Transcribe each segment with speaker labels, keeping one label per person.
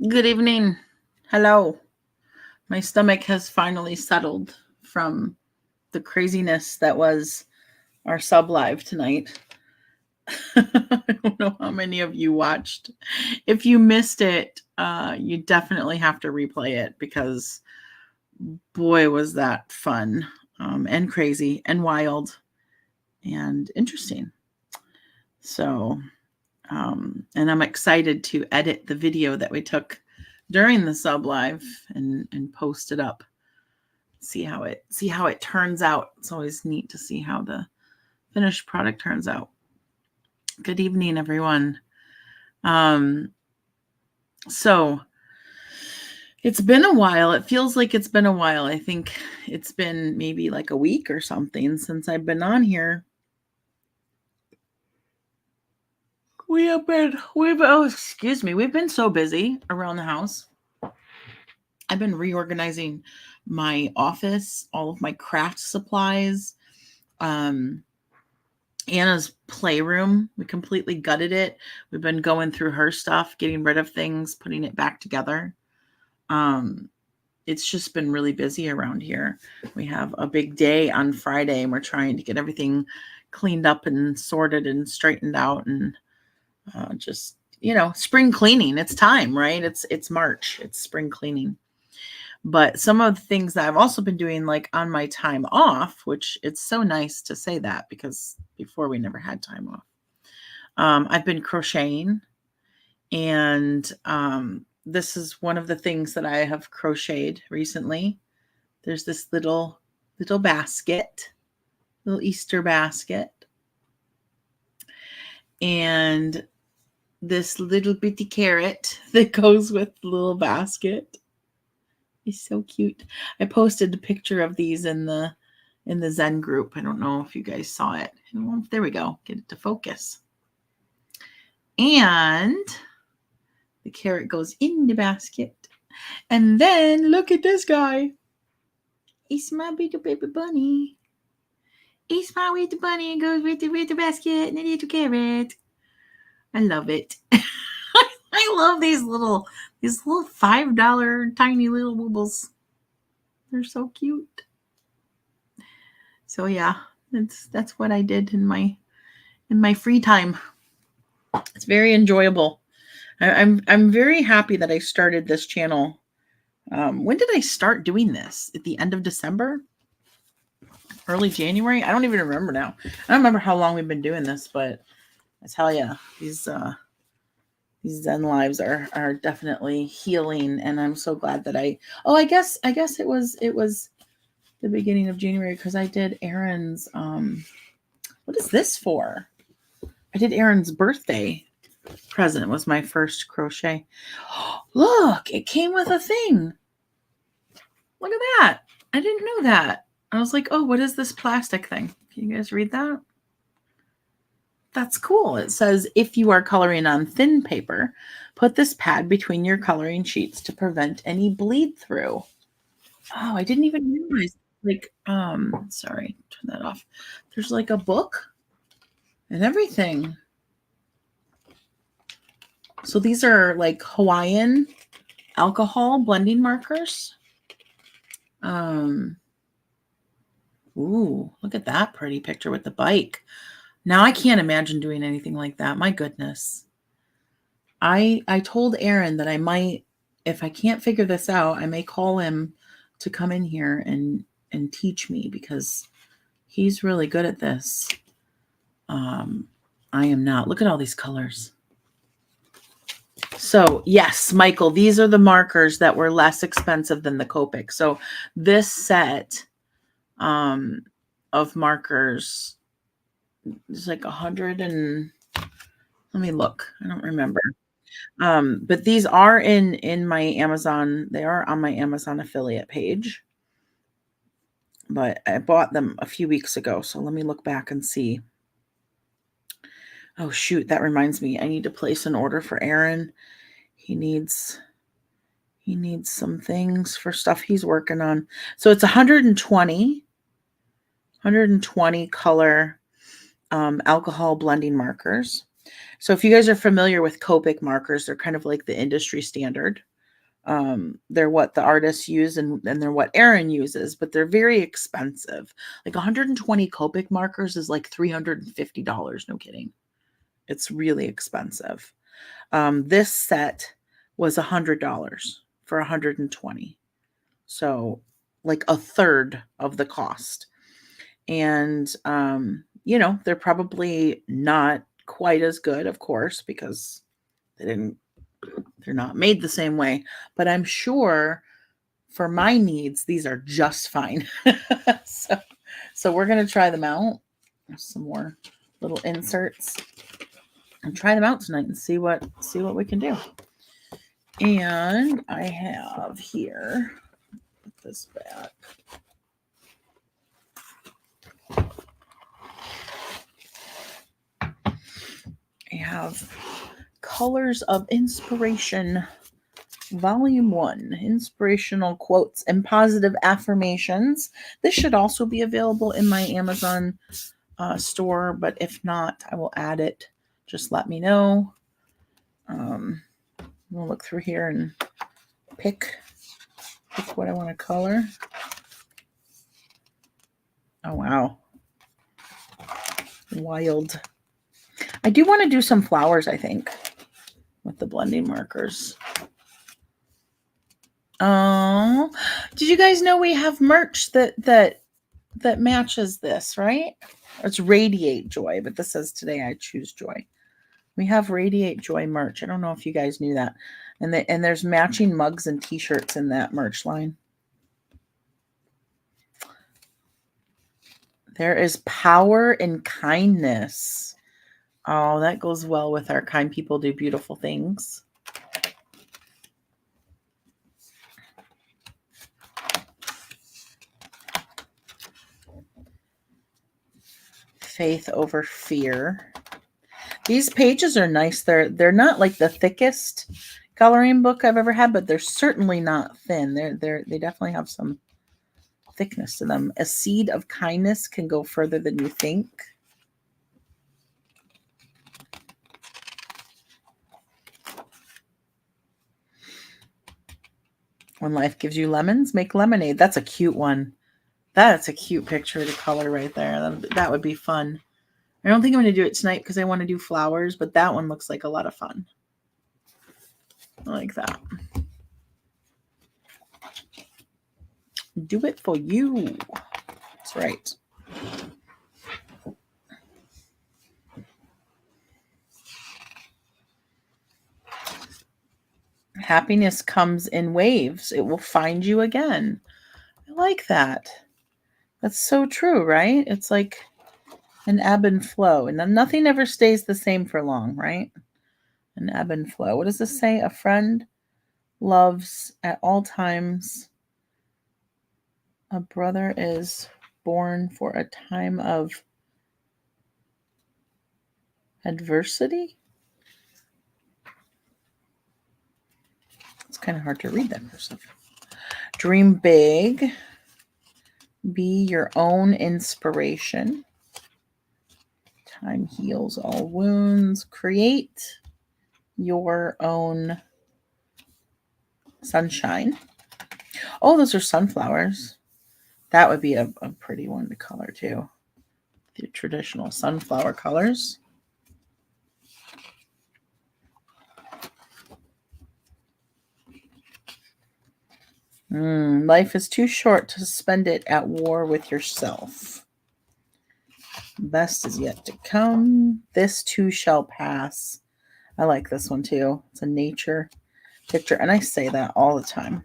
Speaker 1: Good evening. Hello. My stomach has finally settled from the craziness that was our sub live tonight. I don't know how many of you watched. If you missed it, you definitely have to replay it because boy, was that fun and crazy and wild and interesting. So, and I'm excited to edit the video that we took during the sub live and post it up. See how it turns out. It's always neat to see how the finished product turns out. Good evening, everyone. So it's been a while. It feels like it's been a while. I think it's been maybe like a week or something since I've been on here. We've been so busy around the house. I've been reorganizing my office, all of my craft supplies, Anna's playroom. We completely gutted it. We've been going through her stuff, getting rid of things, putting it back together. It's just been really busy around here. We have a big day on Friday and we're trying to get everything cleaned up and sorted and straightened out and just, spring cleaning. It's time, right? It's March. It's spring cleaning. But some of the things that I've also been doing, like on my time off, which it's so nice to say that because before we never had time off. I've been crocheting, and this is one of the things that I have crocheted recently. There's this little basket, little Easter basket, and this little bitty carrot that goes with the little basket. He's so cute. I posted a picture of these in the Zen group. I don't know if you guys saw it. There we go. Get it to focus. And the carrot goes in the basket. And then look at this guy. He's my little baby bunny. He's my little bunny and goes with the basket and the little carrot. I love it. I love these little $5 tiny little woobles. They're so cute. So yeah, that's what I did in my free time. It's very enjoyable. I'm very happy that I started this channel. When did I start doing this? At the end of December? Early January? I don't even remember now. I don't remember how long we've been doing this, but I tell you, these Zen lives are definitely healing, and I'm so glad that I guess it was the beginning of January because I did Aaron's what is this for? I did Aaron's birthday present. Was my first crochet. Look, it came with a thing. Look at that. I didn't know that. I was like, oh, what is this plastic thing? Can you guys read that? That's cool. It says, if you are coloring on thin paper, put this pad between your coloring sheets to prevent any bleed through. Oh, I didn't even realize. Like, sorry, turn that off. There's like a book and everything. So these are like Hawaiian alcohol blending markers. Ooh, look at that pretty picture with the bike. Now I can't imagine doing anything like that. My goodness. I told Aaron that I might, if I can't figure this out, I may call him to come in here and teach me because he's really good at this. I am not. Look at all these colors. So yes, Michael, these are the markers that were less expensive than the Copic. So this set of markers is like 100 and let me look. I don't remember. But these are in my Amazon. They are on my Amazon affiliate page. But I bought them a few weeks ago. So let me look back and see. Oh, shoot. That reminds me. I need to place an order for Aaron. He needs some things for stuff he's working on. So it's 120 color alcohol blending markers. So if you guys are familiar with Copic markers, they're kind of like the industry standard. They're what the artists use and they're what Erin uses, but they're very expensive. Like 120 Copic markers is like $350. No kidding. It's really expensive. This set was $100 for 120. So like a third of the cost. And, they're probably not quite as good, of course, because they're not made the same way, but I'm sure for my needs, these are just fine. so we're going to try them out. There's some more little inserts and try them out tonight and see what we can do. And I have here, put this back. I have Colors of Inspiration, Volume 1, Inspirational Quotes and Positive Affirmations. This should also be available in my Amazon store, but if not, I will add it. Just let me know. We'll look through here and pick what I want to color. Oh, wow. Wild. I do want to do some flowers, I think, with the blending markers. Oh, did you guys know we have merch that matches this, right? It's Radiate Joy, but this says Today I Choose Joy. We have Radiate Joy merch. I don't know if you guys knew that. And there's matching mugs and t-shirts in that merch line. There is Power in Kindness. Oh, that goes well with our Kind People Do Beautiful Things. Faith Over Fear. These pages are nice. They're not like the thickest coloring book I've ever had, but they're certainly not thin. They definitely have some thickness to them. A seed of kindness can go further than you think. When life gives you lemons, make lemonade. That's a cute one. That's a cute picture to color right there. That would be fun. I don't think I'm going to do it tonight because I want to do flowers, but that one looks like a lot of fun. I like that. Do it for you. That's right. Happiness comes in waves. It will find you again. I like that. That's so true, right? It's like an ebb and flow. And then nothing ever stays the same for long, right? An ebb and flow. What does this say? A friend loves at all times. A brother is born for a time of adversity. It's kind of hard to read that for a second. Dream big. Be your own inspiration. Time heals all wounds. Create your own sunshine. Oh, those are sunflowers. That would be a pretty one to color too. The traditional sunflower colors. Life is too short to spend it at war with yourself. Best is yet to come. This too shall pass. I like this one too. It's a nature picture, and I say that all the time.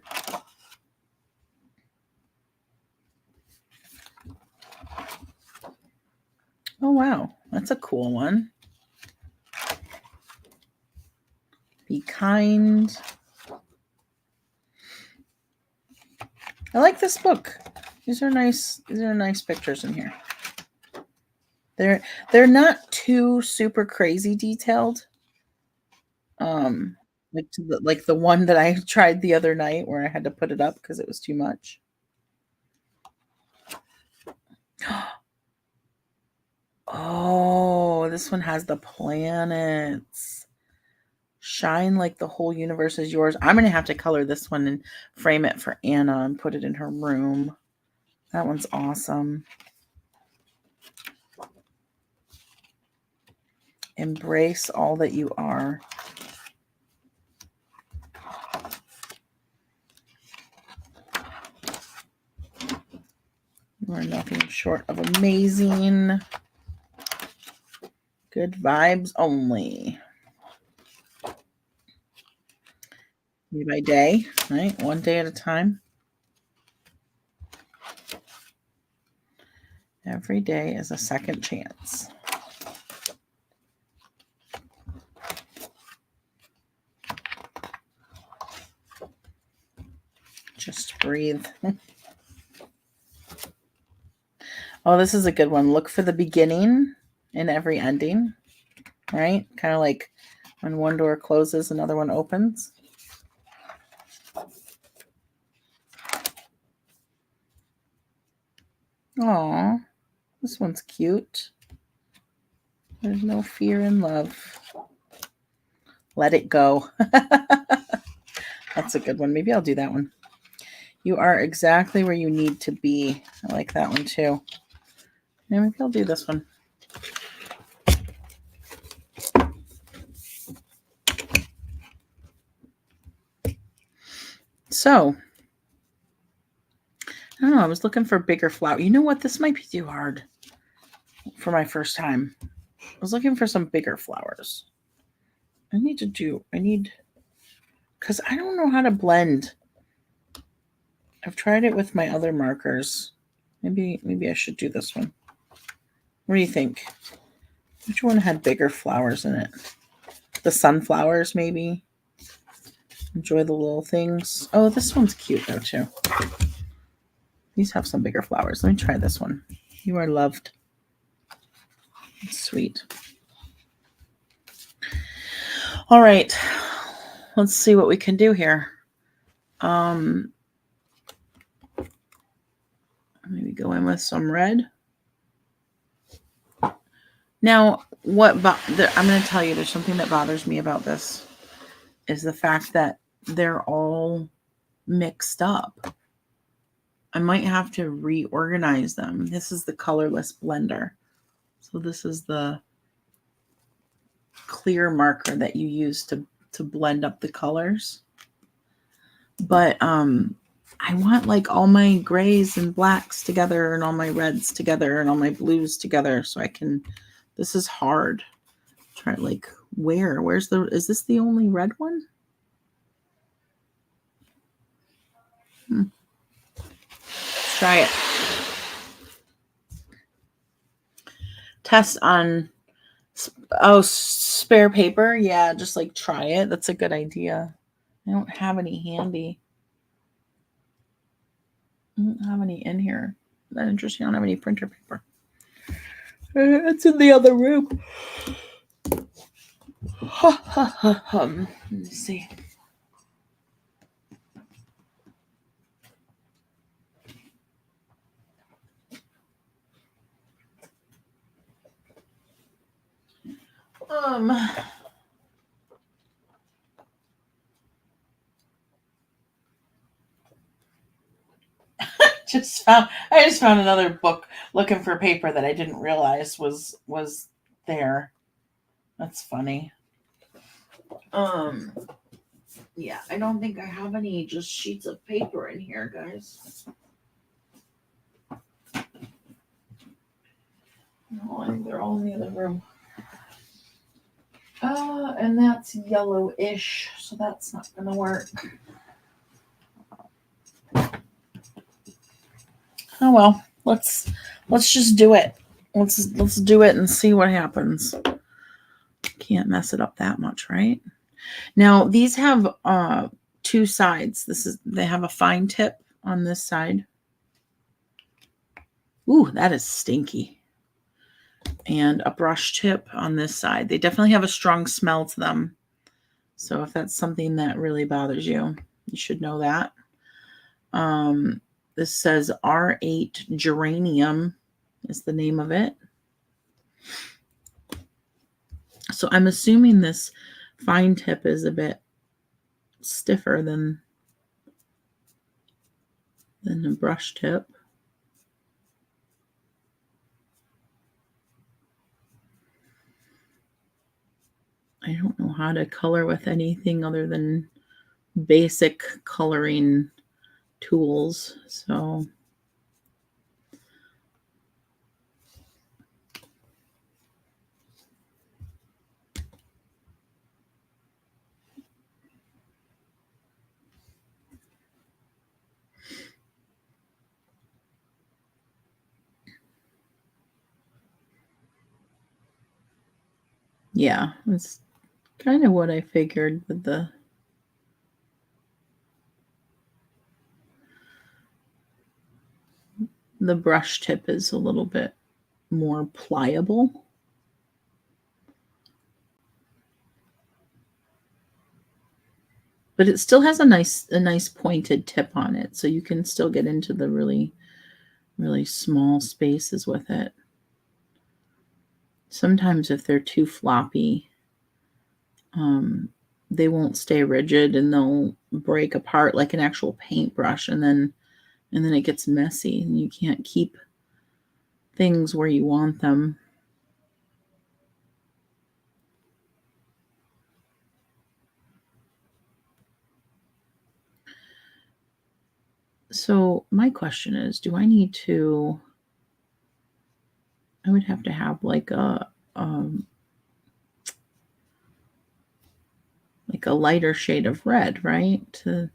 Speaker 1: Oh, wow. That's a cool one. Be kind. I like this book. These are nice. These are nice pictures in here. They're not too super crazy detailed. Like the one that I tried the other night where I had to put it up because it was too much. Oh, this one has the planets. Shine like the whole universe is yours. I'm going to have to color this one and frame it for Anna and put it in her room. That one's awesome. Embrace all that you are. You are nothing short of amazing. Good vibes only. Day by day, right? One day at a time. Every day is a second chance. Just breathe. Oh, this is a good one. Look for the beginning in every ending, right? Kind of like when one door closes, another one opens. Aw, this one's cute. There's no fear in love. Let it go. That's a good one. Maybe I'll do that one. You are exactly where you need to be. I like that one too. Yeah, maybe I'll do this one. So, I don't know. I was looking for bigger flower. You know what? This might be too hard for my first time. I was looking for some bigger flowers. Because I don't know how to blend. I've tried it with my other markers. Maybe I should do this one. What do you think? Which one had bigger flowers in it? The sunflowers, maybe? Enjoy the little things. Oh, this one's cute though too. These have some bigger flowers. Let me try this one. You are loved. It's sweet. All right. Let's see what we can do here. Maybe go in with some red. Now, I'm going to tell you, there's something that bothers me about this, is the fact that they're all mixed up. I might have to reorganize them. This is the colorless blender. So this is the clear marker that you use to blend up the colors. But I want like all my grays and blacks together and all my reds together and all my blues together so I can, this is hard. Try like is this the only red one? Let's try it. Test on, spare paper. Yeah, just like try it. That's a good idea. I don't have any handy. I don't have any in here. Isn't that interesting? I don't have any printer paper. It's in the other room. Let me see. I just found another book looking for paper that I didn't realize was there. That's funny. Yeah, I don't think I have any just sheets of paper in here, guys. No, I think they're all in the other room. And that's yellowish, so that's not gonna work. Oh well, let's just do it. Let's do it and see what happens. Can't mess it up that much, right? Now these have two sides. They have a fine tip on this side. Ooh, that is stinky. And a brush tip on this side. They definitely have a strong smell to them. So if that's something that really bothers you, you should know that. This says R8 Geranium is the name of it. So I'm assuming this fine tip is a bit stiffer than the brush tip. I don't know how to color with anything other than basic coloring tools, so yeah, that's kind of what I figured with the brush tip is a little bit more pliable. But it still has a nice pointed tip on it, so you can still get into the really, really small spaces with it. Sometimes if they're too floppy, they won't stay rigid and they'll break apart like an actual paintbrush, and then it gets messy and you can't keep things where you want them. So my question is, do I need to, I would have to have like a lighter shade of red, right? To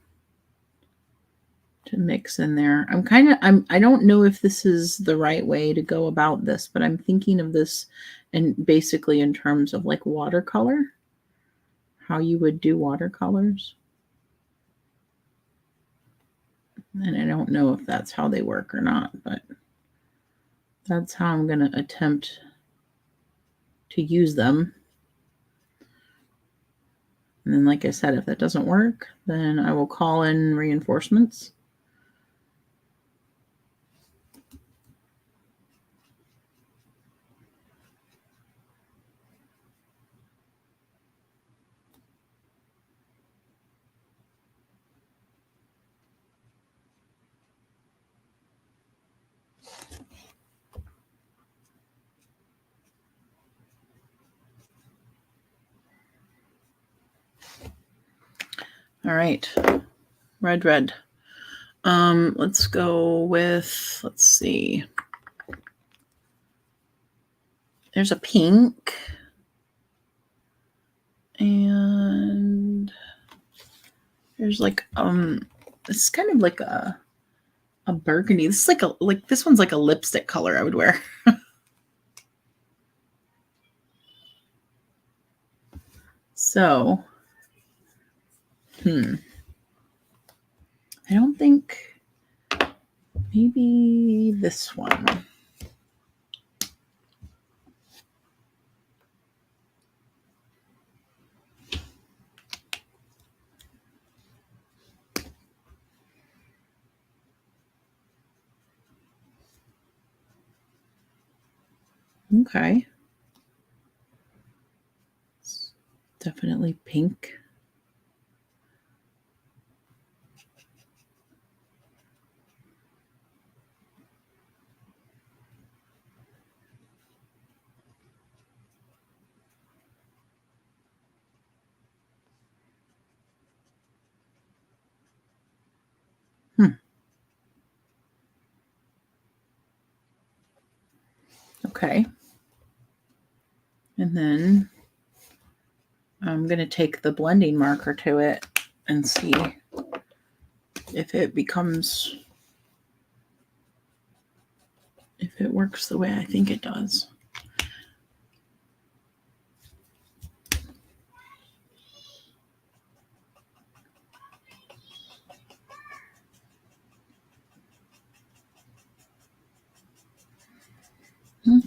Speaker 1: mix in there. I don't know if this is the right way to go about this, but I'm thinking of this and basically in terms of like watercolor, how you would do watercolors. And I don't know if that's how they work or not, but that's how I'm going to attempt to use them. And then, like I said, if that doesn't work, then I will call in reinforcements. All right, red. Let's go with, let's see. There's a pink. And there's like it's kind of like a burgundy. This is like this one's like a lipstick color I would wear. So I don't think, maybe this one. Okay. It's definitely pink. Okay. And then I'm going to take the blending marker to it and see if it becomes, if it works the way I think it does.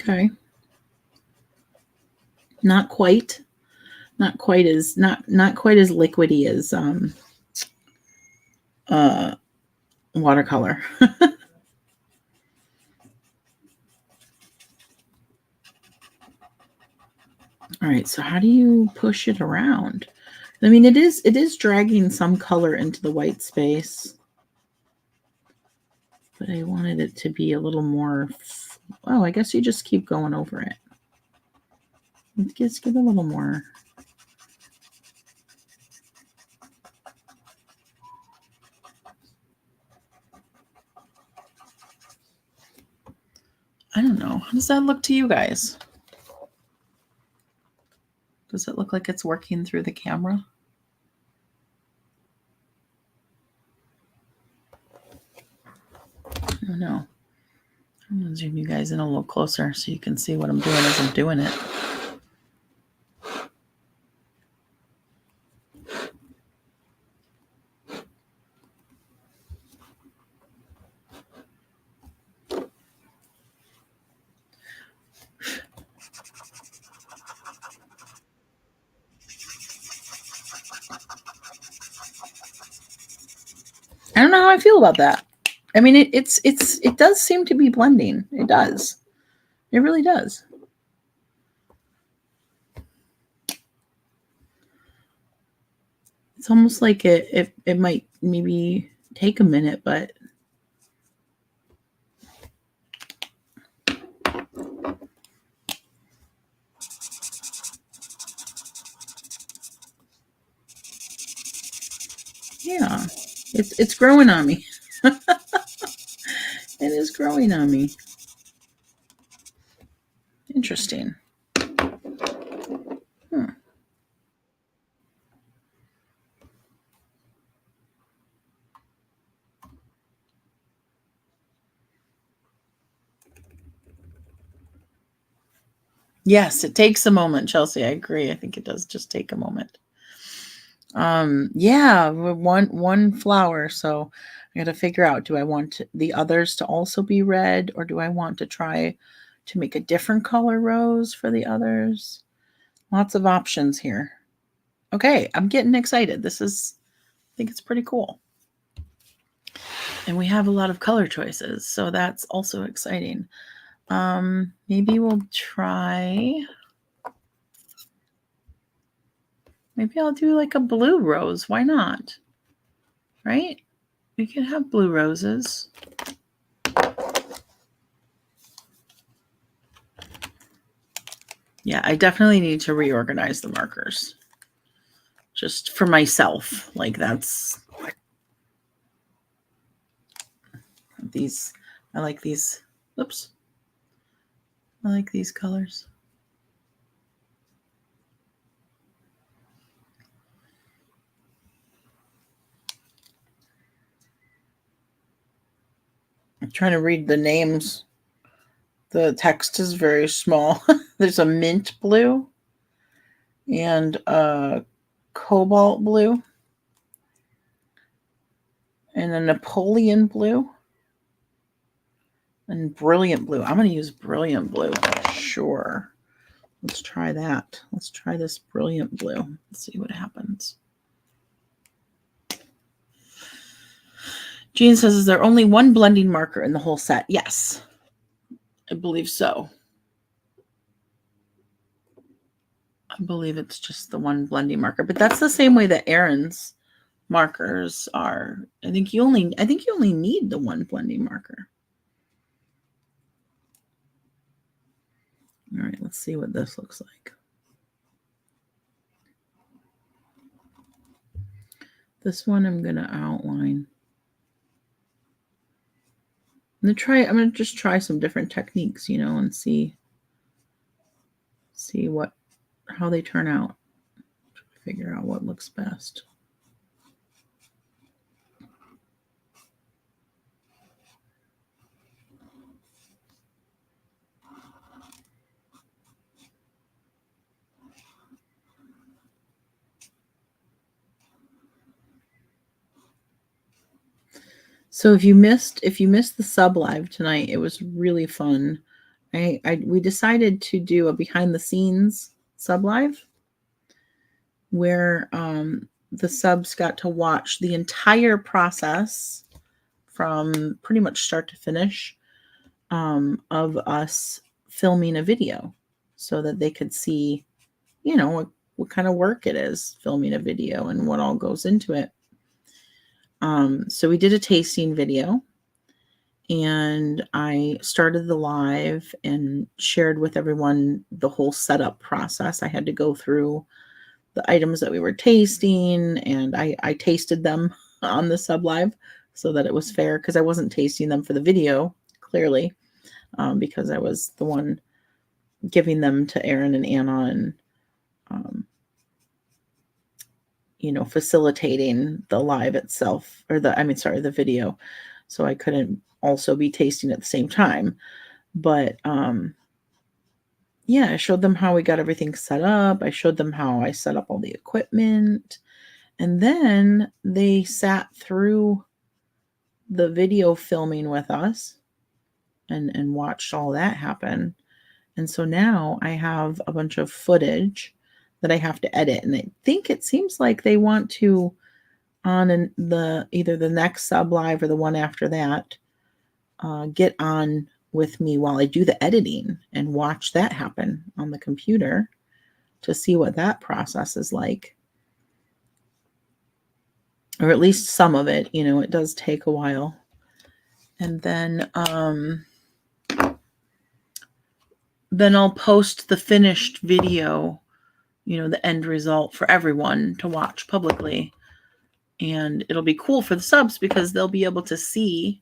Speaker 1: Okay. Not quite as liquidy as watercolor. All right, so how do you push it around? I mean, it is dragging some color into the white space, but I wanted it to be a little more, oh, I guess you just keep going over it. Just get a little more. I don't know. How does that look to you guys? Does it look like it's working through the camera? I don't know. I'm going to zoom you guys in a little closer so you can see what I'm doing as I'm doing it. I don't know how I feel about that. I mean, it does seem to be blending. It does. It really does. It's almost like it might maybe take a minute, but yeah, it's growing on me. It is growing on me. Interesting. Yes, it takes a moment, Chelsea. I agree. I think it does just take a moment. Yeah, one flower. So I got to figure out, do I want the others to also be red, or do I want to try to make a different color rose for the others? Lots of options here. Okay, I'm getting excited. I think it's pretty cool. And we have a lot of color choices, so that's also exciting. Maybe we'll try, maybe I'll do like a blue rose. Why not? Right? We can have blue roses. Yeah, I definitely need to reorganize the markers. Just for myself. Like that's these, I like these. Oops. I like these colors. I'm trying to read the names. The text is very small. There's a mint blue and a cobalt blue and a Napoleon blue and brilliant blue. I'm going to use brilliant blue. Sure. Let's try that. Let's try this brilliant blue. Let's see what happens. Jean says, is there only one blending marker in the whole set? Yes, I believe so. I believe it's just the one blending marker, but that's the same way that Erin's markers are. I think you only need the one blending marker. All right, let's see what this looks like. This one I'm going to outline. I'm going to just try some different techniques, and see how they turn out. Figure out what looks best. So if you missed the sub live tonight, it was really fun. We decided to do a behind the scenes sub live where the subs got to watch the entire process from pretty much start to finish of us filming a video so that they could see you know, what kind of work it is filming a video and what all goes into it. So we did a tasting video, and I started the live and shared with everyone the whole setup process. I had to go through the items that we were tasting, and I tasted them on the sub live so that it was fair, because I wasn't tasting them for the video, clearly, because I was the one giving them to Erin and Anna and, facilitating the live itself, or the video. So I couldn't also be tasting at the same time. But yeah, I showed them how we got everything set up. I showed them how I set up all the equipment. And then they sat through the video filming with us and watched all that happen. And so now I have a bunch of footage that I have to edit. And I think it seems like they want to, on either the next sub live or the one after that, get on with me while I do the editing and watch that happen on the computer to see what that process is like. Or at least some of it, it does take a while. And then I'll post the finished video, the end result for everyone to watch publicly. And it'll be cool for the subs because they'll be able to see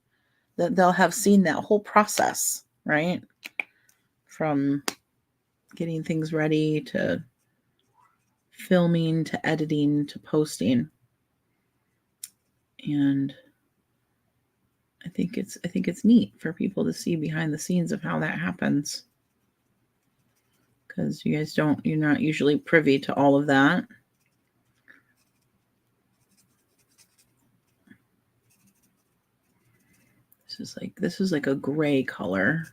Speaker 1: that, they'll have seen that whole process, right? From getting things ready to filming to editing to posting. And I think it's neat for people to see behind the scenes of how that happens, because you're not usually privy to all of that. This is like a gray color.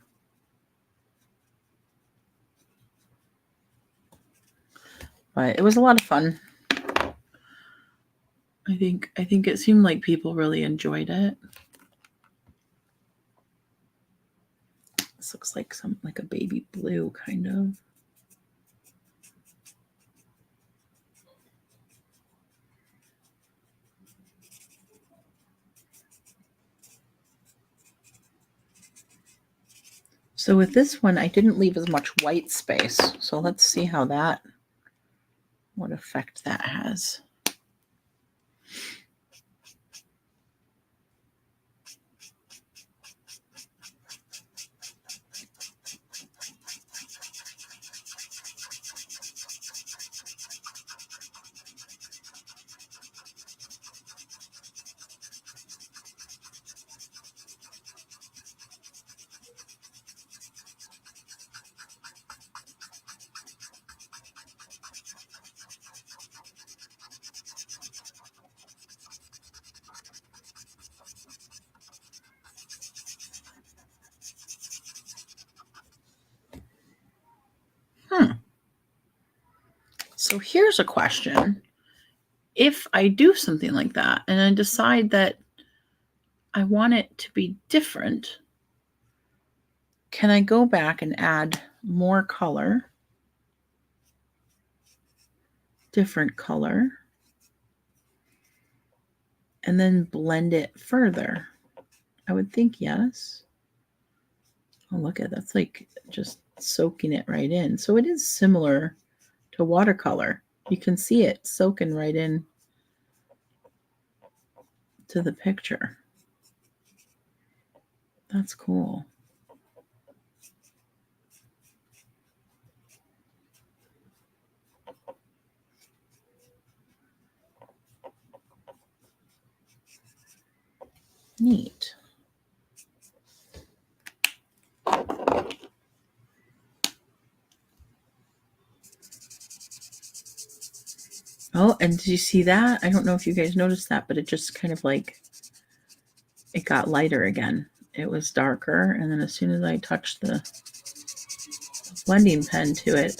Speaker 1: But it was a lot of fun. I think it seemed like people really enjoyed it. This looks like like a baby blue kind of. So with this one, I didn't leave as much white space. So let's see what effect that has. So here's a question. If I do something like that and I decide that I want it to be different, can I go back and add more color, different color, and then blend it further? I would think yes. Oh, look at that's like just soaking it right in. So it is similar to watercolor. You can see it soaking right in to the picture. That's cool. Neat. Oh, and did you see that? I don't know if you guys noticed that, but it just kind of like, it got lighter again. It was darker, and then as soon as I touched the blending pen to it,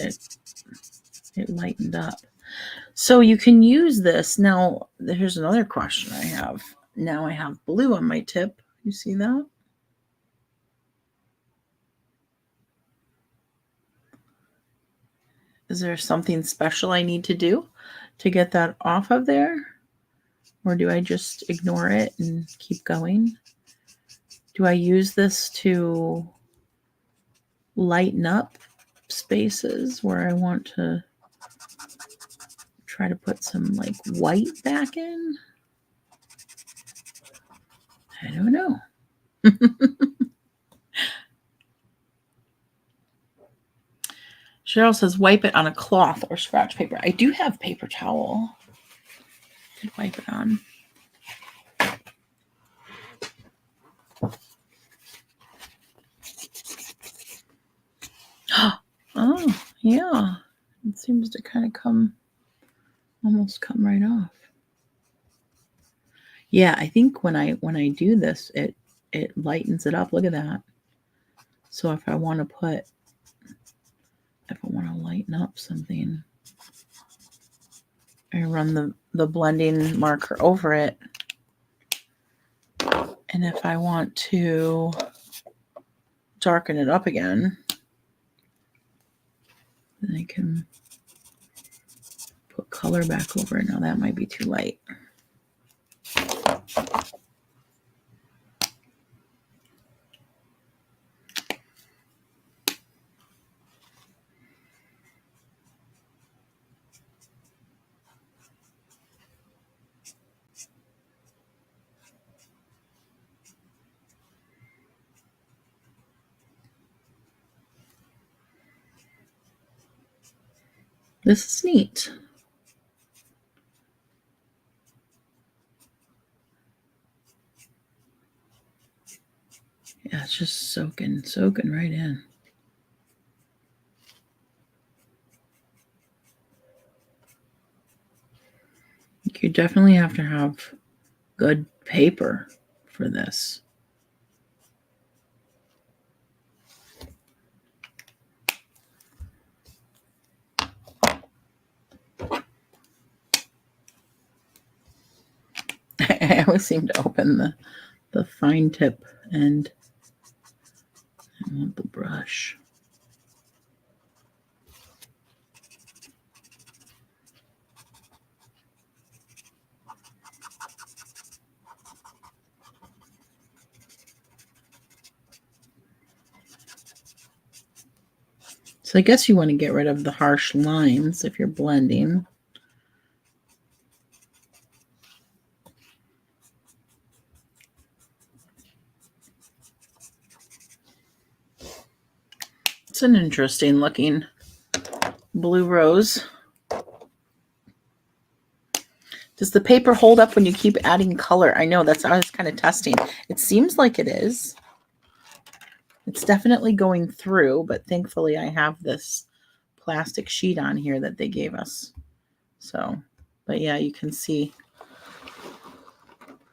Speaker 1: it lightened up. So you can use this. Now, here's another question I have. Now I have blue on my tip. You see that? Is there something special I need to do to get that off of there? Or do I just ignore it and keep going? Do I use this to lighten up spaces where I want to try to put some like white back in? I don't know. Cheryl says wipe it on a cloth or scratch paper. I do have paper towel. I could wipe it on. Oh, yeah. It seems to kind of almost come right off. Yeah, I think when I do this, it lightens it up. Look at that. So if I want to lighten up something, I run the blending marker over it. And if I want to darken it up again, then I can put color back over it. Now that might be too light. This is neat. Yeah, it's just soaking right in. You definitely have to have good paper for this. I always seem to open the fine tip and I want the brush. So I guess you want to get rid of the harsh lines if you're blending. It's an interesting looking blue rose. Does the paper hold up when you keep adding color? I know, that's I was kind of testing. It seems like it is. It's definitely going through, but thankfully I have this plastic sheet on here that they gave us. So, but yeah, you can see.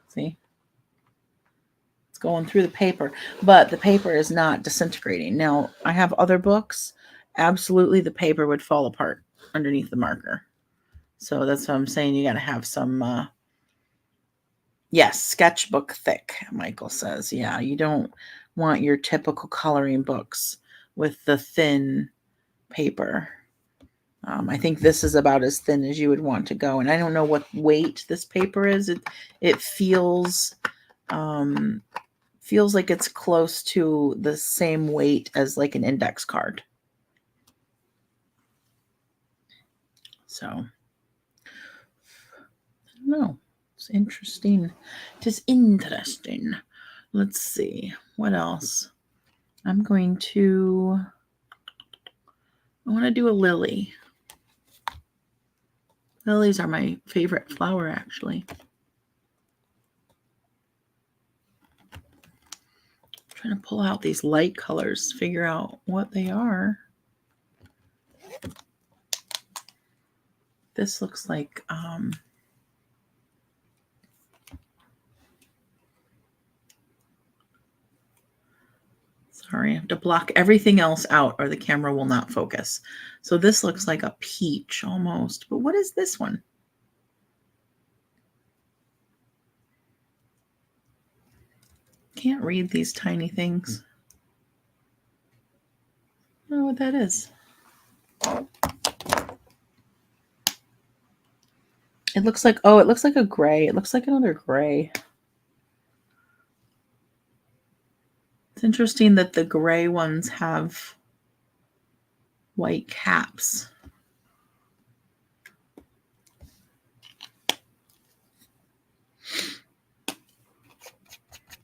Speaker 1: See? It's going through the paper, but the paper is not disintegrating. Now, I have other books. Absolutely, the paper would fall apart underneath the marker. So that's what I'm saying. You got to have some, yes, sketchbook thick, Michael says. Yeah, you don't want your typical coloring books with the thin paper. I think this is about as thin as you would want to go. And I don't know what weight this paper is. It feels like it's close to the same weight as like an index card. So, I don't know. It's interesting. It is interesting. Let's see. What else? I want to do a lily. Lilies are my favorite flower, actually. I'm trying to pull out these light colors, figure out what they are. This looks like sorry, I have to block everything else out or the camera will not focus. So this looks like a peach almost, but what is this one? Can't read these tiny things. I don't know what that is. It looks like, oh, it looks like a gray. It looks like another gray. It's interesting that the gray ones have white caps.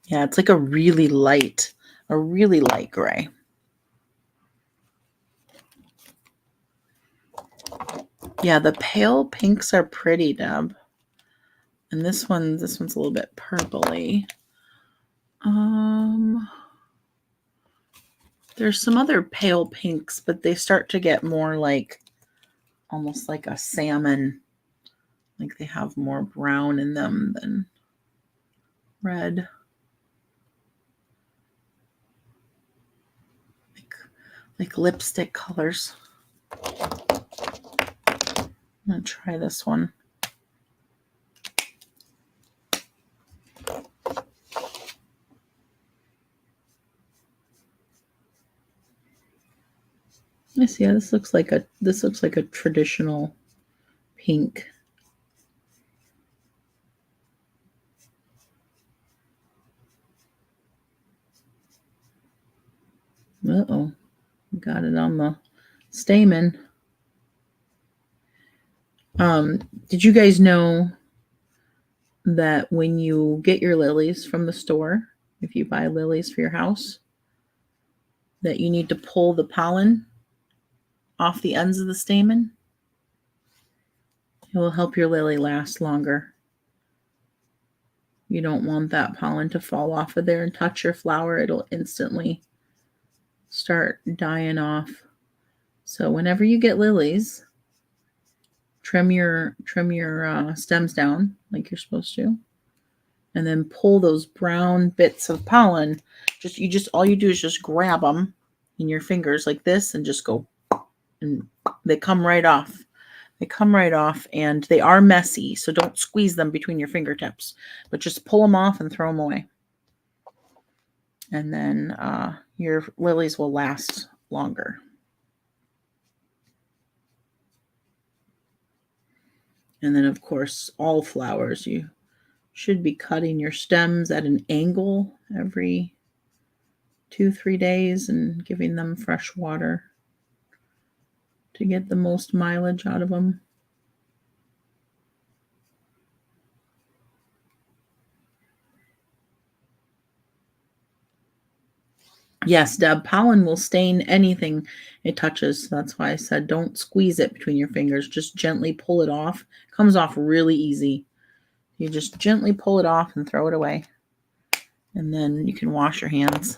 Speaker 1: Yeah, it's like a really light gray. Yeah, the pale pinks are pretty, Deb. And this one's a little bit purpley. There's some other pale pinks, but they start to get more like almost like a salmon. Like they have more brown in them than red. Like lipstick colors. I'm gonna try this one. Yes, yeah, this looks like a traditional pink. Uh-oh. Got it on the stamen. Did you guys know that when you get your lilies from the store, if you buy lilies for your house, that you need to pull the pollen off the ends of the stamen? It will help your lily last longer. You don't want that pollen to fall off of there and touch your flower. It'll instantly start dying off. So whenever you get lilies, trim your stems down like you're supposed to, and then pull those brown bits of pollen. All you do is just grab them in your fingers like this and just go, and they come right off. They come right off, and they are messy, so don't squeeze them between your fingertips, but just pull them off and throw them away. And then your lilies will last longer. And then, of course, all flowers, you should be cutting your stems at an angle every 2-3 days and giving them fresh water to get the most mileage out of them. Yes, Deb, pollen will stain anything it touches. That's why I said don't squeeze it between your fingers. Just gently pull it off. It comes off really easy. You just gently pull it off and throw it away. And then you can wash your hands.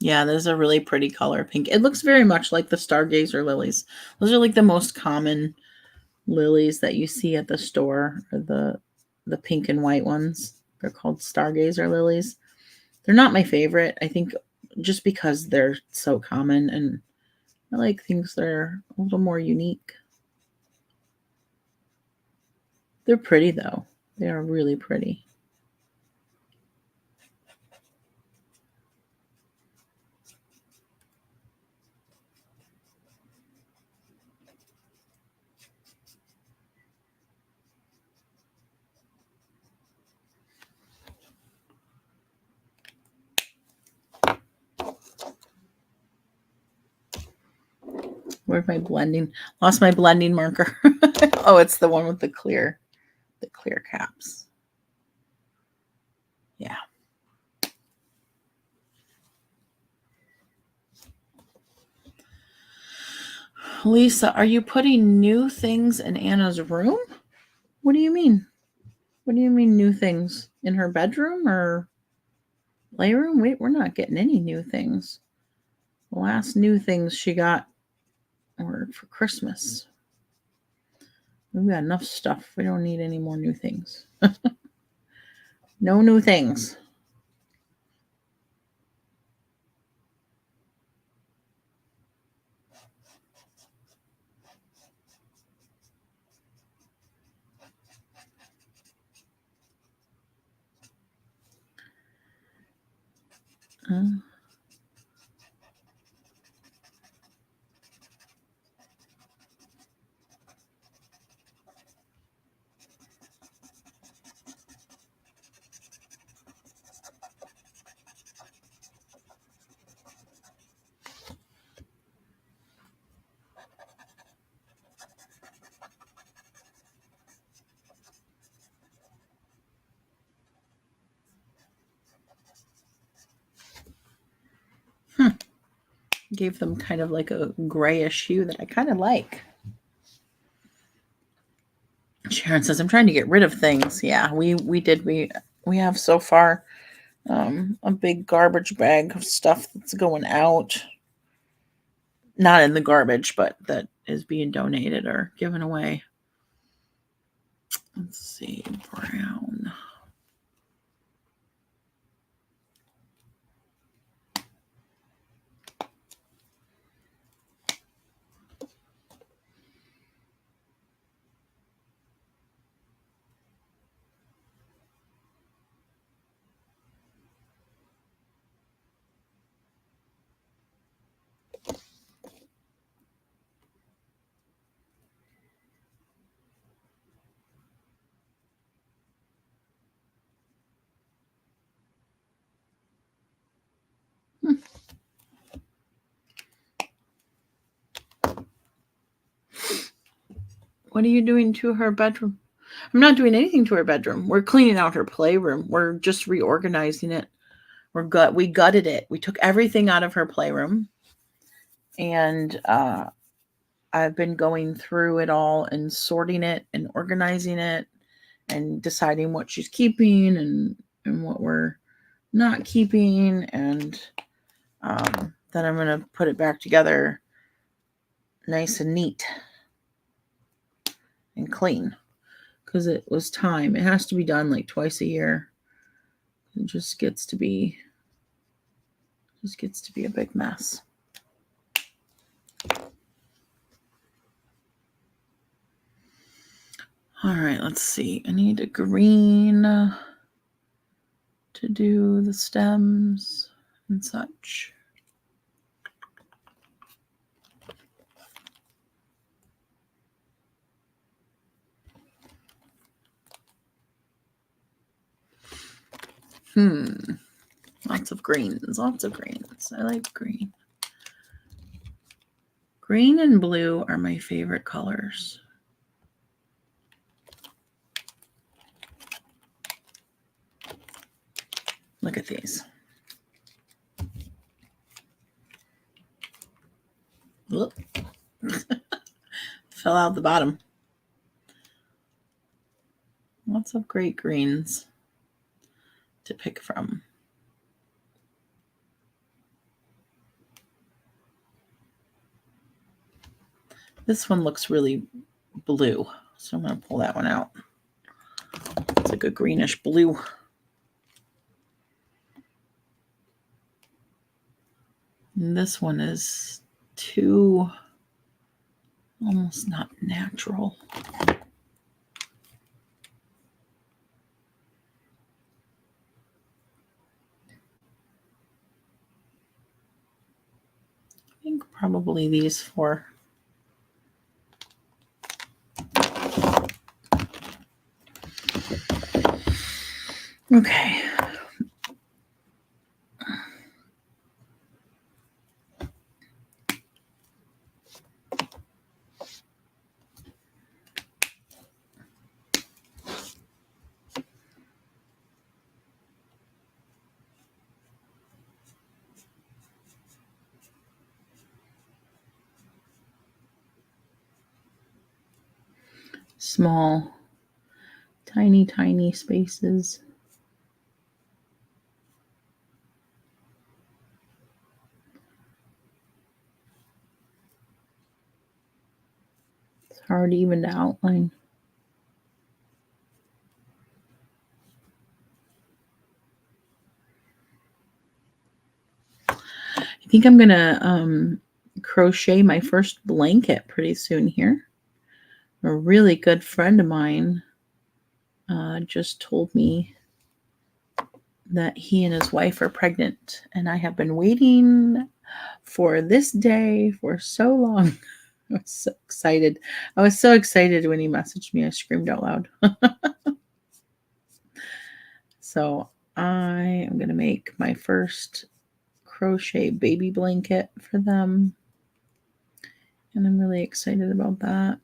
Speaker 1: Yeah, there's a really pretty color, pink. It looks very much like the stargazer lilies. Those are like the most common lilies that you see at the store, or the pink and white ones. They're called stargazer lilies. They're not my favorite, I think, just because they're so common, and I like things that are a little more unique. They're pretty though. They are really pretty. Where's my blending? Lost my blending marker. Oh, it's the one with the clear caps. Yeah. Lisa, are you putting new things in Anna's room? What do you mean? What do you mean new things? In her bedroom or playroom? Wait, we're not getting any new things. The last new things she got were for Christmas. We've got enough stuff. We don't need any more new things. No new things. Gave them kind of like a grayish hue that I kind of like. Sharon says, I'm trying to get rid of things. Yeah, we have so far a big garbage bag of stuff that's going out. Not in the garbage, but that is being donated or given away. Let's see, brown. What are you doing to her bedroom? I'm not doing anything to her bedroom. We're cleaning out her playroom. We're just reorganizing it. We gutted it. We took everything out of her playroom, and I've been going through it all and sorting it and organizing it and deciding what she's keeping and what we're not keeping, and then I'm going to put it back together nice and neat and clean, because it was time. It has to be done like twice a year. It just gets to be a big mess. All right, let's see. I need a green to do the stems and such. Lots of greens. I like green. Green and blue are my favorite colors. Look at these. Whoop. Fell out the bottom. Lots of great greens to pick from. This one looks really blue, so I'm going to pull that one out. It's like a greenish blue. And this one is too almost not natural. I think probably these four. Okay. Small, tiny spaces. It's hard even to outline. I think I'm gonna crochet my first blanket pretty soon here. A really good friend of mine just told me that he and his wife are pregnant, and I have been waiting for this day for so long. I was so excited. I was so excited when he messaged me. I screamed out loud. So I am going to make my first crochet baby blanket for them. And I'm really excited about that.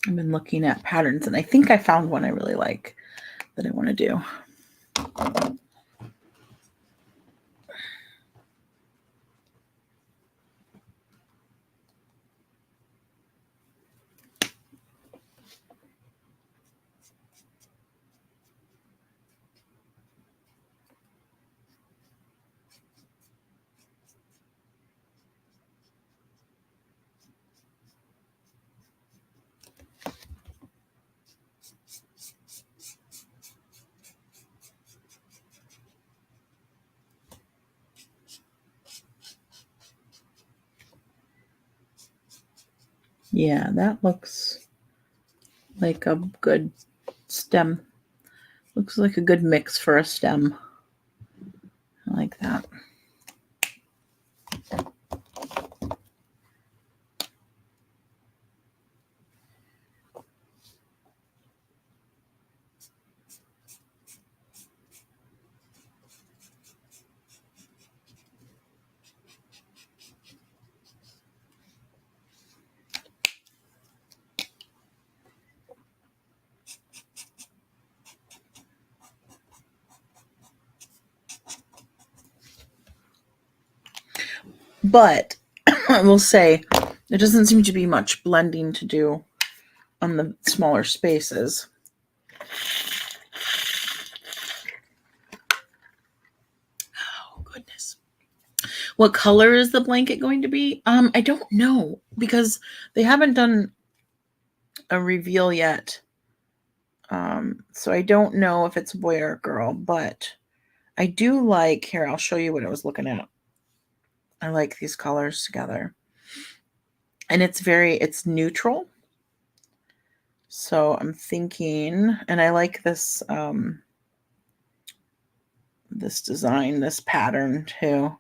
Speaker 1: I've been looking at patterns, and I think I found one I really like that I want to do. Yeah, that looks like a good stem. Looks like a good mix for a stem. I like that. But I will say there doesn't seem to be much blending to do on the smaller spaces. Oh, goodness. What color is the blanket going to be? I don't know, because they haven't done a reveal yet. So I don't know if it's a boy or a girl, but I do like, here, I'll show you what I was looking at. I like these colors together. And it's neutral. So I'm thinking, and I like this, this design, this pattern too.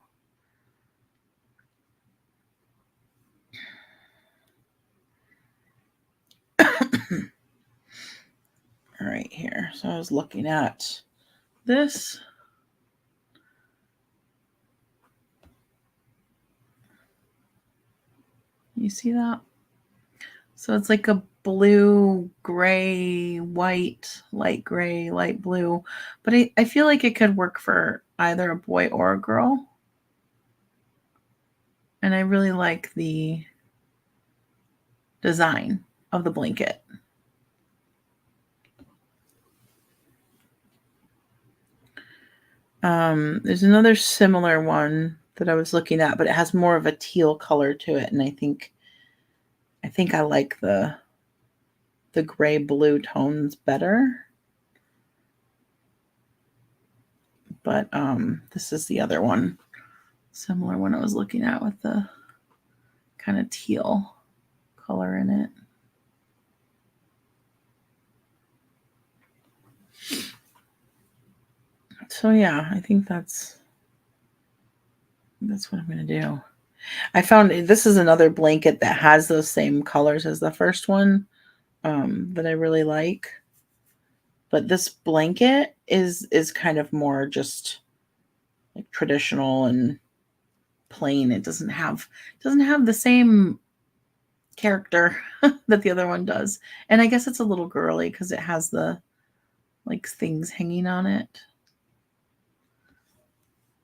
Speaker 1: All right, here. So I was looking at this. You see that? So it's like a blue, gray, white, light gray, light blue. But I feel like it could work for either a boy or a girl. And I really like the design of the blanket. There's another similar one that I was looking at, but it has more of a teal color to it. And I think I like the gray blue tones better. But this is the other one, similar one I was looking at with the kind of teal color in it. So yeah, I think that's what I'm going to do. I found this is another blanket that has those same colors as the first one, that I really like. But this blanket is kind of more just like traditional and plain. It doesn't have the same character that the other one does. And I guess it's a little girly because it has the like things hanging on it.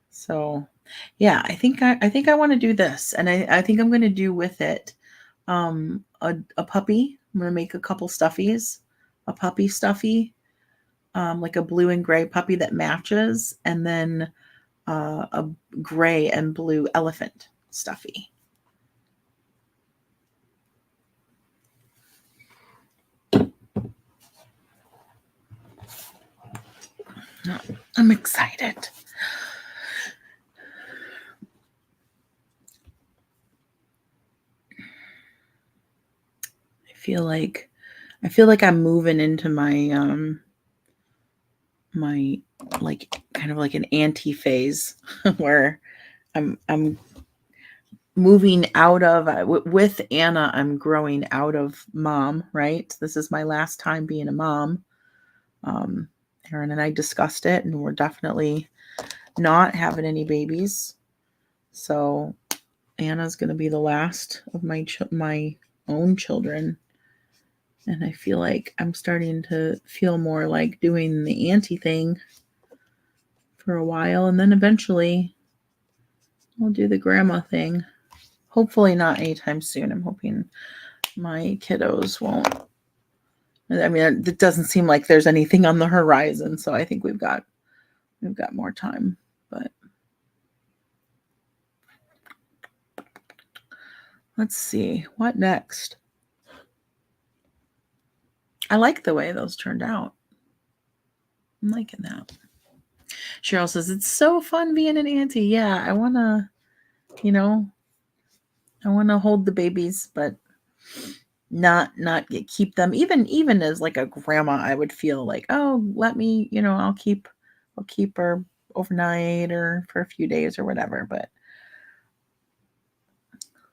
Speaker 1: So yeah, I think I want to do this, and I think I'm going to do with it a puppy. I'm going to make a couple stuffies, a puppy stuffy, like a blue and gray puppy that matches, and then a gray and blue elephant stuffy. I'm excited. feel like I'm moving into my my like kind of like an auntie phase where I'm moving out of with Anna. I'm growing out of mom, right? This is my last time being a mom. Erin and I discussed it, and we're definitely not having any babies. So Anna's going to be the last of my own children. And I feel like I'm starting to feel more like doing the auntie thing for a while. And then eventually I'll do the grandma thing. Hopefully not anytime soon. I'm hoping my kiddos won't. I mean, it doesn't seem like there's anything on the horizon. So I think we've got more time. But let's see. What next? I like the way those turned out. I'm liking that. Cheryl says, it's so fun being an auntie. Yeah, I want to, I want to hold the babies, but not keep them. Even as like a grandma, I would feel like, oh, let me, I'll keep her overnight or for a few days or whatever, but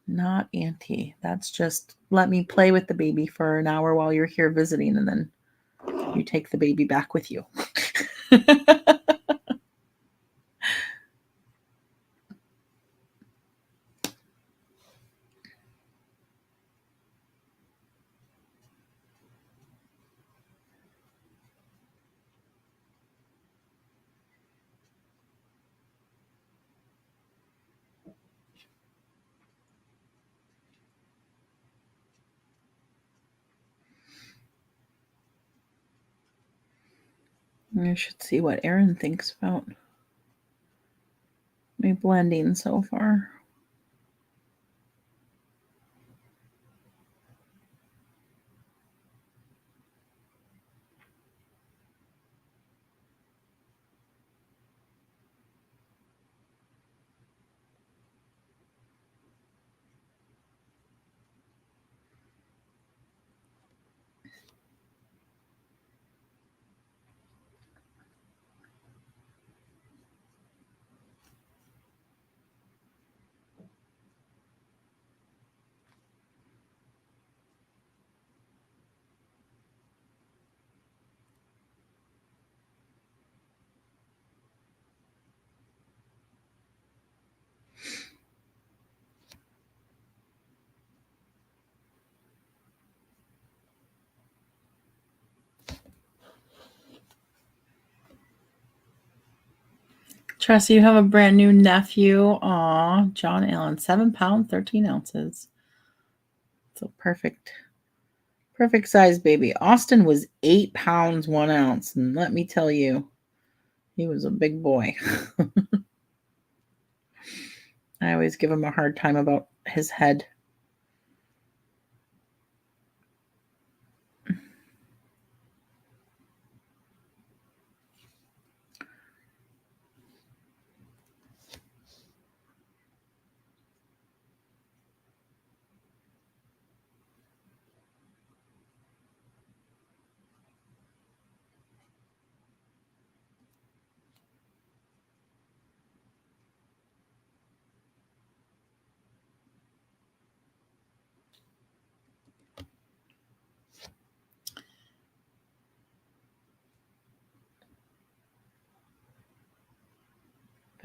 Speaker 1: not auntie. That's just let me play with the baby for an hour while you're here visiting, and then you take the baby back with you. I should see what Erin thinks about my blending so far. Tressa, you have a brand new nephew. Aw, John Allen, 7 pounds, 13 ounces. So perfect size baby. Austin was 8 pounds, 1 ounce. And let me tell you, he was a big boy. I always give him a hard time about his head.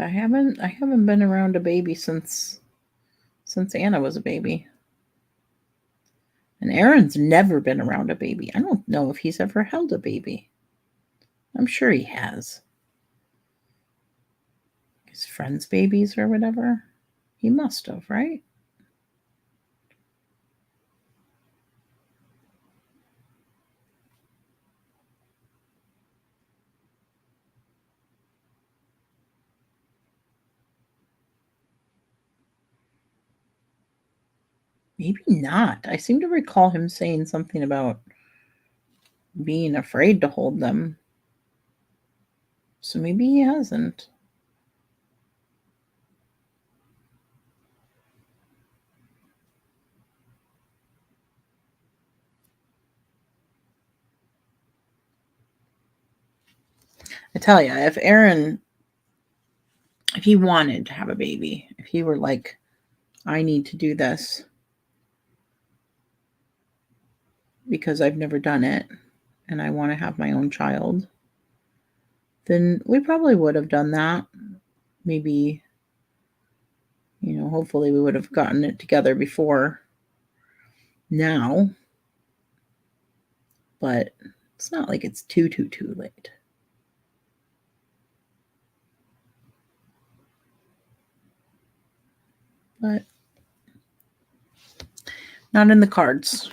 Speaker 1: I haven't been around a baby since Anna was a baby. And Aaron's never been around a baby. I don't know if he's ever held a baby. I'm sure he has. His friends' babies or whatever. He must have, right? Maybe not. I seem to recall him saying something about being afraid to hold them. So maybe he hasn't. I tell you, if Aaron, if he wanted to have a baby, if he were like, I need to do this because I've never done it and I want to have my own child, then we probably would have done that. Maybe, hopefully we would have gotten it together before now, but it's not like it's too late. But not in the cards.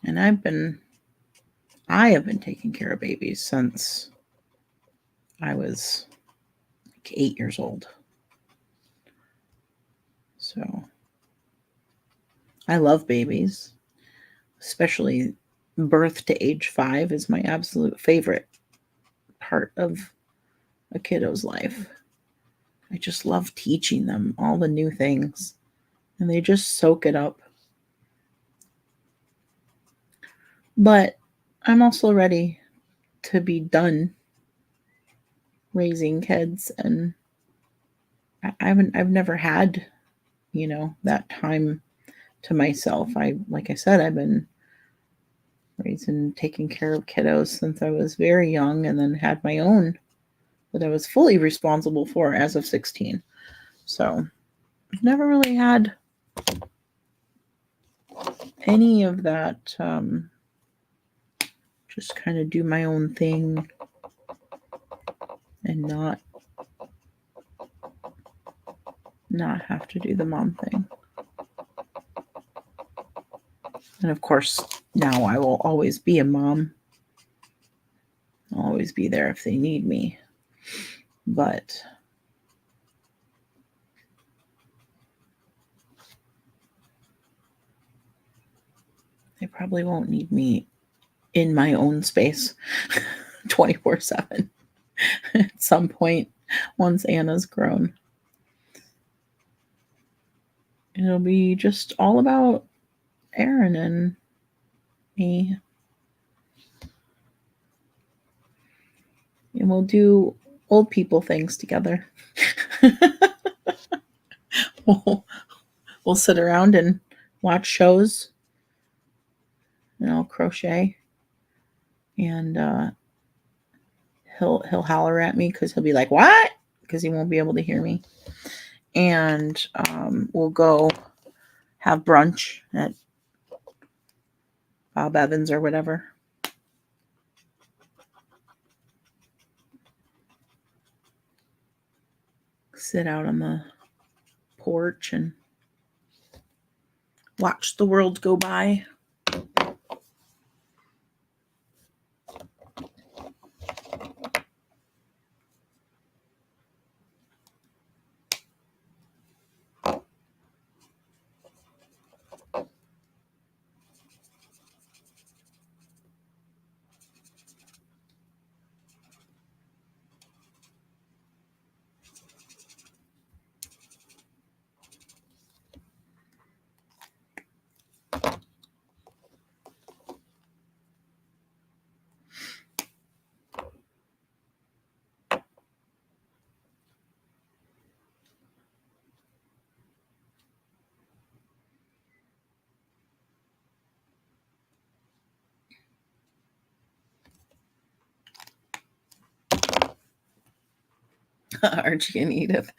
Speaker 1: And I have been taking care of babies since I was like 8 years old. So I love babies, especially birth to age 5 is my absolute favorite part of a kiddo's life. I just love teaching them all the new things, and they just soak it up. But I'm also ready to be done raising kids, and I've never had, that time to myself. Like I said, I've been raising, taking care of kiddos since I was very young, and then had my own that I was fully responsible for as of 16. So I've never really had any of that, just kind of do my own thing and not have to do the mom thing. And of course, now I will always be a mom. I'll always be there if they need me. But they probably won't need me in my own space 24/7 at some point once Anna's grown. It'll be just all about Aaron and me. And we'll do old people things together. We'll sit around and watch shows, and I'll crochet, and he'll holler at me because he'll be like, "What?" because he won't be able to hear me. And we'll go have brunch at Bob Evans or whatever. Sit out on the porch and watch the world go by. Archie and Edith.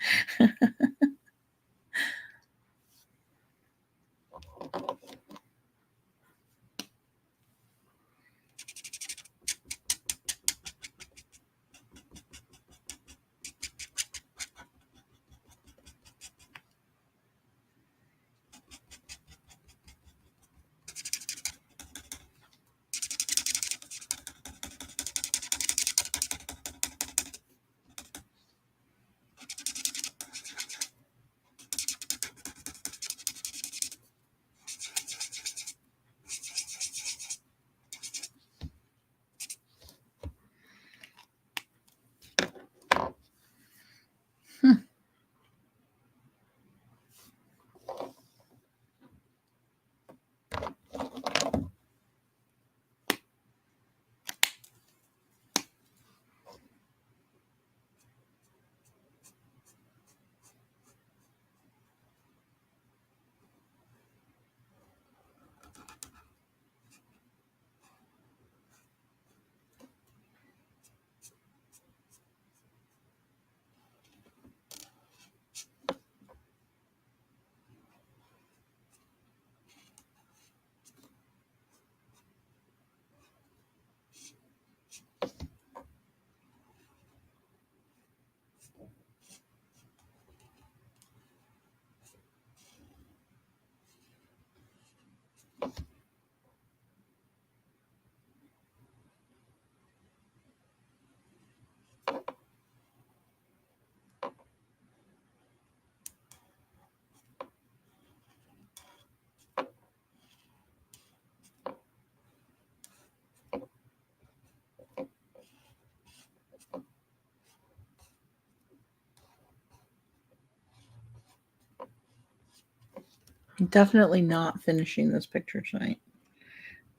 Speaker 1: I'm definitely not finishing this picture tonight.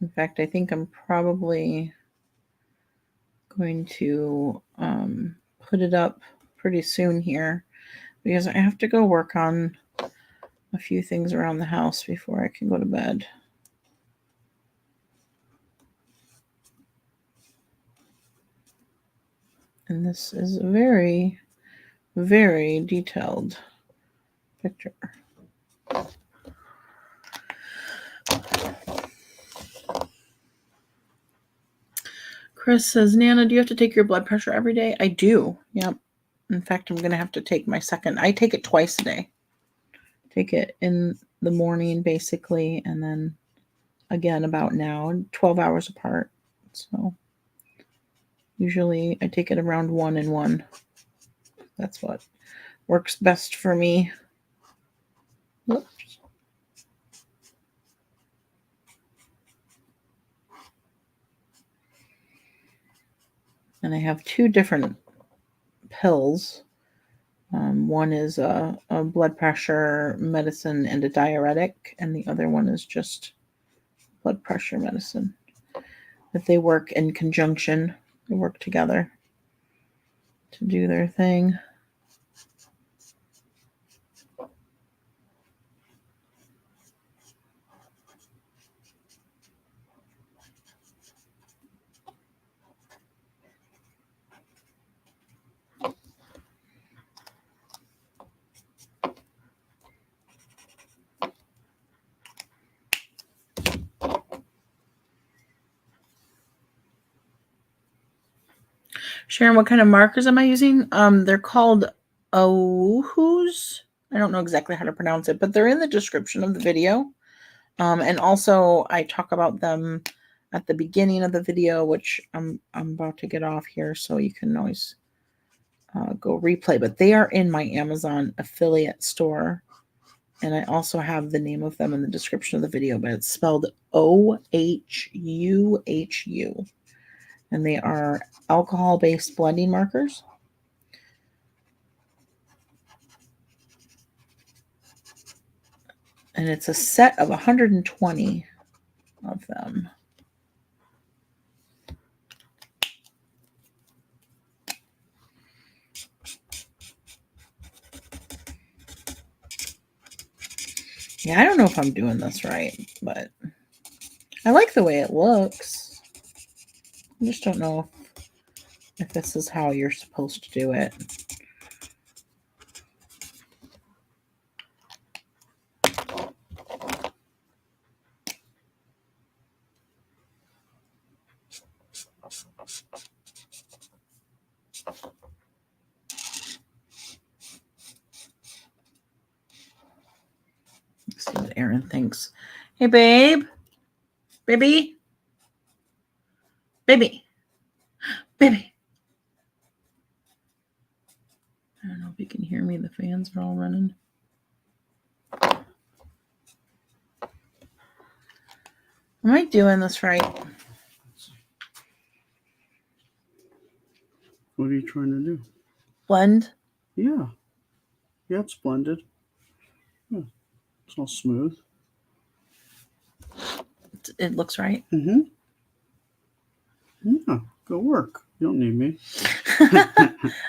Speaker 1: In fact, I think I'm probably going to put it up pretty soon here because I have to go work on a few things around the house before I can go to bed. And this is a very, very detailed picture. Chris says, Nana, do you have to take your blood pressure every day? I do. Yep. In fact, I'm going to have to take my second. I take it twice a day. Take it in the morning, basically, and then again about now, 12 hours apart. So usually I take it around 1 and 1. That's what works best for me. Whoops. And I have 2 different pills. One is a blood pressure medicine and a diuretic, and the other one is just blood pressure medicine. But they work in conjunction. They work together to do their thing. Sharon, what kind of markers am I using? They're called Ohus. I don't know exactly how to pronounce it, but they're in the description of the video. And also I talk about them at the beginning of the video, which I'm about to get off here, so you can always go replay. But they are in my Amazon affiliate store. And I also have the name of them in the description of the video, but it's spelled OHUHU. And they are alcohol-based blending markers. And it's a set of 120 of them. Yeah, I don't know if I'm doing this right, but I like the way it looks. I just don't know if this is how you're supposed to do it. Let's see what Erin thinks. Hey, babe. Baby. Baby. Baby. I don't know if you can hear me. The fans are all running. Am I doing this right?
Speaker 2: What are you trying to do?
Speaker 1: Blend?
Speaker 2: Yeah. Yeah, it's blended. Yeah. It's all smooth.
Speaker 1: It looks right.
Speaker 2: Mm-hmm. Yeah, go work. You don't need me.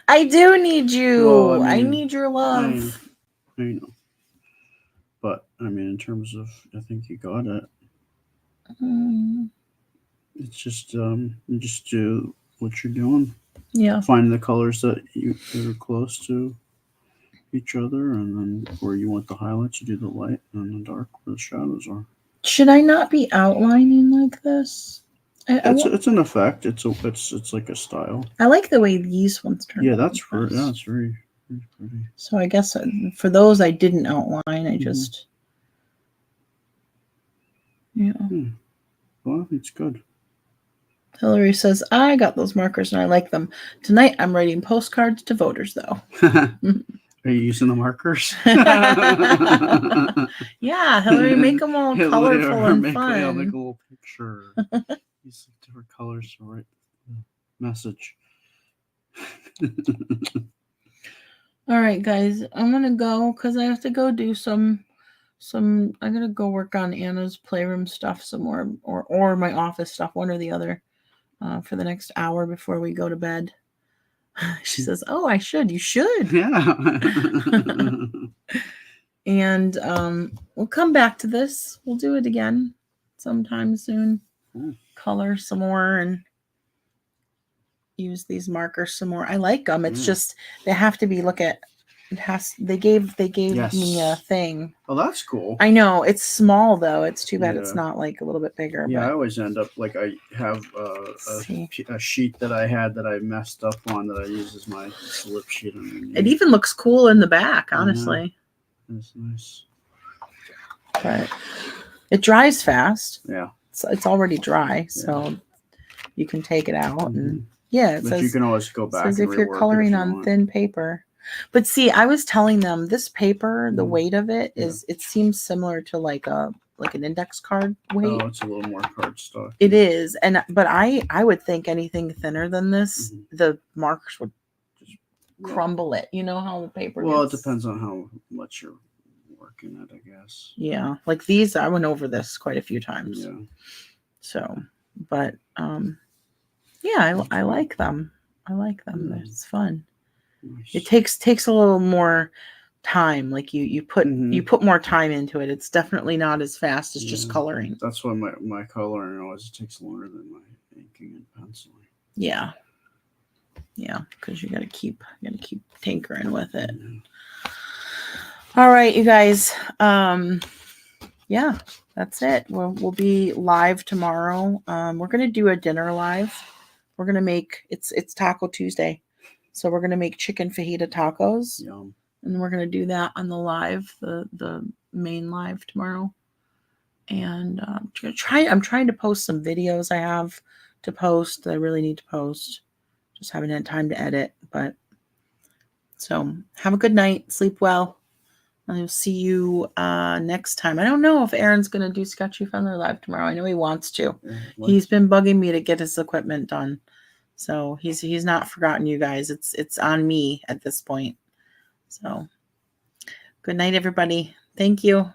Speaker 1: I do need you.
Speaker 2: Well, I
Speaker 1: need your love.
Speaker 2: I know. But, I mean, in terms of, I think you got it. It's just, you just do what you're doing.
Speaker 1: Yeah.
Speaker 2: Find the colors that are close to each other, and then where you want the highlights, you do the light, and the dark where the shadows are.
Speaker 1: Should I not be outlining like this?
Speaker 2: It's an effect. It's like a style.
Speaker 1: I like the way these ones turn out.
Speaker 2: Yeah, that's very pretty.
Speaker 1: So I guess for those I didn't outline, I just
Speaker 2: Well, it's good.
Speaker 1: Hillary says, I got those markers and I like them. Tonight I'm writing postcards to voters, though.
Speaker 2: Are you using the markers?
Speaker 1: Yeah, Hillary, make them all colorful and fun.
Speaker 2: I'll make a little picture. Use different colors to write the message.
Speaker 1: All right, guys, I'm going to go because I have to go do some I'm gonna go work on Anna's playroom stuff some more, or my office stuff, one or the other, for the next hour before we go to bed. She says, "Oh, I should. You should."
Speaker 2: Yeah.
Speaker 1: And we'll come back to this. We'll do it again sometime soon.
Speaker 2: Cool.
Speaker 1: Color some more and use these markers some more. I like them. It's just they have to be they gave
Speaker 2: Yes.
Speaker 1: me a thing.
Speaker 2: Oh, that's cool.
Speaker 1: I know it's small though. It's too bad it's not like a little bit bigger.
Speaker 2: Yeah,
Speaker 1: but
Speaker 2: I always end up like I have a sheet that I had that I messed up on that I use as my slip sheet.
Speaker 1: It even looks cool in the back, honestly.
Speaker 2: That's nice.
Speaker 1: But it dries fast.
Speaker 2: Yeah.
Speaker 1: It's already dry, so you can take it out and it
Speaker 2: but
Speaker 1: says
Speaker 2: you can always go back.
Speaker 1: Says
Speaker 2: and
Speaker 1: if you're coloring on thin paper. But see, I was telling them this paper, the weight of it is it seems similar to like an index card weight.
Speaker 2: Oh, it's a little more cardstock.
Speaker 1: It is, but I would think anything thinner than this, the markers would just crumble it. You know how the paper.
Speaker 2: Well, it depends on how much you're working at, I guess.
Speaker 1: Yeah, like these, I went over this quite a few times.
Speaker 2: Yeah.
Speaker 1: So, but yeah, I like them. I like them. It's fun. Nice. It takes a little more time. Like you put more time into it. It's definitely not as fast as just coloring.
Speaker 2: That's why my coloring always takes longer than my inking and penciling. Yeah.
Speaker 1: Yeah, because you gotta keep tinkering with it. All right, you guys. Yeah, that's it. We'll be live tomorrow. We're gonna do a dinner live. We're gonna make it's Taco Tuesday, so we're gonna make chicken fajita tacos.
Speaker 2: Yum.
Speaker 1: And we're gonna do that on the live, the main live tomorrow. And I'm trying to post some videos I have to post that I really need to post. Just haven't had time to edit, but so have a good night, sleep well. I'll see you next time. I don't know if Aaron's going to do Sketchy Feather Live tomorrow. I know he wants to. He's been bugging me to get his equipment done. So he's not forgotten you guys. It's on me at this point. So good night, everybody. Thank you.